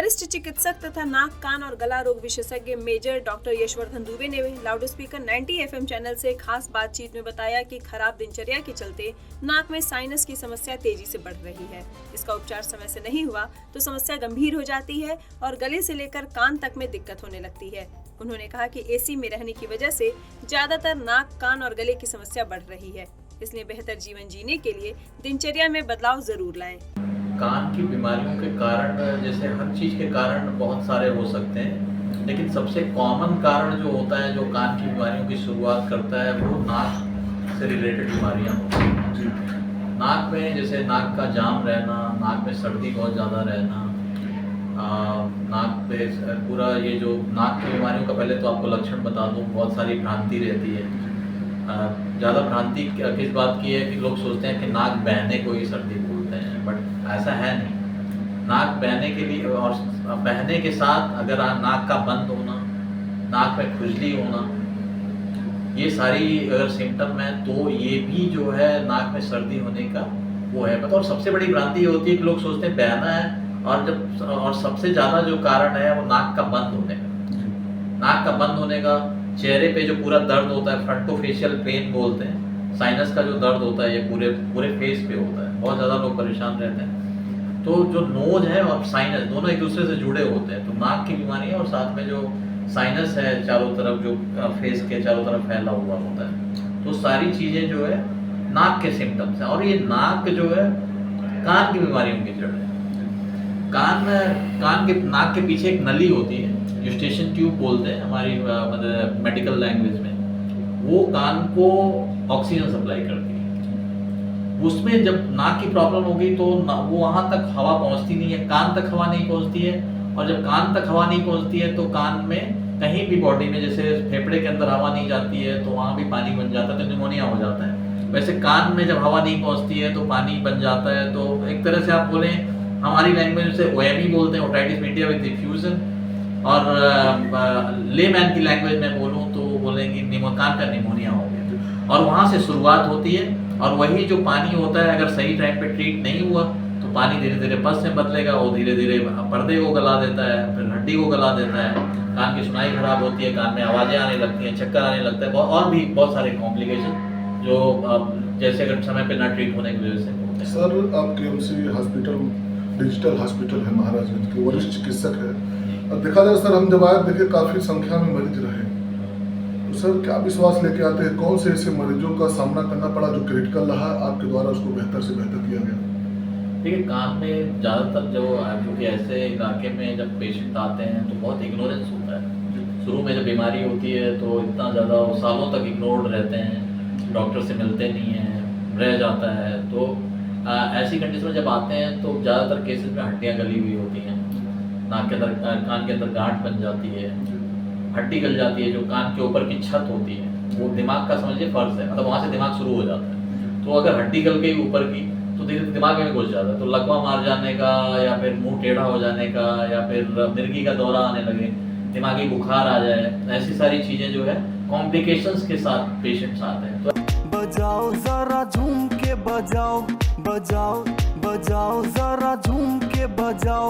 वरिष्ठ चिकित्सक तथा नाक कान और गला रोग विशेषज्ञ मेजर डॉक्टर यशवर्धन दुबे ने लाउड स्पीकर 90 FM चैनल से खास बातचीत में बताया कि खराब दिनचर्या के चलते नाक में साइनस की समस्या तेजी से बढ़ रही है। इसका उपचार समय से नहीं हुआ तो समस्या गंभीर हो जाती है और गले से लेकर कान तक में दिक्कत होने लगती है। उन्होंने कहा कि एसी में रहने की वजह से ज्यादातर नाक कान और गले की समस्या बढ़ रही है, इसलिए बेहतर जीवन जीने के लिए दिनचर्या में बदलाव जरूर लाएं। कान की बीमारियों के कारण, जैसे हर चीज़ के कारण बहुत सारे हो सकते हैं, लेकिन सबसे कॉमन कारण जो होता है, जो कान की बीमारियों की शुरुआत करता है, वो नाक से रिलेटेड बीमारियां होती हैं। नाक में जैसे नाक का जाम रहना, नाक में सर्दी बहुत ज़्यादा रहना, नाक पे पूरा ये जो नाक की बीमारियों का पहले तो आपको लक्षण बता दूँ, बहुत सारी भ्रांति रहती है। ज़्यादा भ्रांति किस बात की है कि लोग सोचते हैं कि नाक बहने को ही सर्दी बोलते हैं, बट ऐसा है नहीं। नाक बहने के लिए और बहने के साथ अगर नाक का बंद होना, नाक में खुजली होना, ये सारी अगर सिम्टम है तो ये भी जो है नाक में सर्दी होने का वो है। और सबसे बड़ी भ्रांति ये होती है कि लोग सोचते हैं बहना है, और सबसे ज़्यादा जो कारण है वो नाक का बंद होने का। नाक का बंद होने का, चेहरे पे जो पूरा दर्द होता है, फ्रंटोफेशियल पेन बोलते हैं, साइनस का जो दर्द होता है ये पूरे फेस पे होता है। बहुत ज़्यादा लोग परेशान रहते हैं। तो जो नोज है और साइनस दोनों एक दूसरे से जुड़े होते हैं, तो नाक की बीमारी है और साथ में जो साइनस है चारों तरफ, जो फेस के चारों तरफ फैला हुआ होता है, तो सारी चीज़ें जो है नाक के सिम्टम्स हैं। और ये नाक जो है कान की बीमारियों की जड़ है। नाक के पीछे एक नली होती है, यूस्टेशियन ट्यूब बोलते हैं हमारी मतलब मेडिकल लैंग्वेज में। वो कान को ऑक्सीजन सप्लाई करती है। उसमें जब नाक की प्रॉब्लम होगी तो वो वहाँ तक हवा पहुँचती नहीं है, कान तक हवा नहीं पहुँचती है। और जब कान तक हवा नहीं पहुँचती है तो कान में कहीं भी बॉडी में, जैसे फेफड़े के अंदर हवा नहीं जाती है तो वहाँ भी पानी बन जाता है, तो निमोनिया हो जाता है। वैसे कान में जब हवा नहीं पहुँचती है तो पानी बन जाता है। तो एक तरह से आप बोलें, हमारी लैंग्वेज से ओएमई बोलते हैं, ओटाइटिस मीडिया विद डिफ्यूजन। और लेमैन की लैंग्वेज में बोलूँ तो बोलेंगे कान का निमोनिया हो गया। और वहाँ से शुरुआत होती है। और वही जो पानी होता है, अगर सही टाइम पे ट्रीट नहीं हुआ तो पानी धीरे धीरे पस में बदलेगा, वो धीरे धीरे पर्दे को गला देता है, फिर हड्डी को गला देता है, कान की सुनाई खराब होती है, कान में आवाज़ें आने लगती हैं, चक्कर आने लगता है, और भी बहुत सारे कॉम्प्लिकेशन जो जैसे अगर समय पे ना ट्रीट होने की वजह से होते हैं। सर, आप केएमसी हॉस्पिटल डिजिटल हॉस्पिटल है महाराजगंज के, वरिष्ठ चिकित्सक है। अब देखा जाए सर, हम जब आए देखे काफ़ी संख्या में मरीज रहे, तो सर क्या विश्वास लेके आते हैं, कौन से ऐसे मरीजों का सामना करना पड़ा जो क्रिटिकल रहा, आपके द्वारा उसको बेहतर से बेहतर किया गया? देखिए, कान में ज़्यादातर क्योंकि ऐसे इलाके में जब पेशेंट आते हैं तो बहुत इग्नोरेंस होता है। शुरू में जब बीमारी होती है तो इतना ज़्यादा सालों तक इग्नोर्ड रहते हैं, डॉक्टर से मिलते नहीं हैं, रह जाता है। तो ऐसी कंडीशन में जब आते हैं तो ज़्यादातर केसेस में हड्डियाँ गली हुई होती हैं, नाक के अंदर, कान के अंदर गांठ बन जाती है, हड्डी गल जाती है। जो कान के ऊपर की छत होती है वो दिमाग का समझिए फर्ज है, मतलब वहाँ से दिमाग शुरू हो जाता है। तो अगर हड्डी गल गई ऊपर की तो धीरे धीरे दिमाग में घुस जाता है, तो लकवा मार जाने का, या फिर मुंह टेढ़ा हो जाने का, या फिर मिर्गी का दौरा आने लगे, दिमागी बुखार आ जाए, ऐसी सारी चीज़ें जो है कॉम्प्लिकेशंस के साथ पेशेंट्स आते हैं। तो बजाओ जरा झूम के बजाओ, बजाओ बजाओ जरा झूम के बजाओ।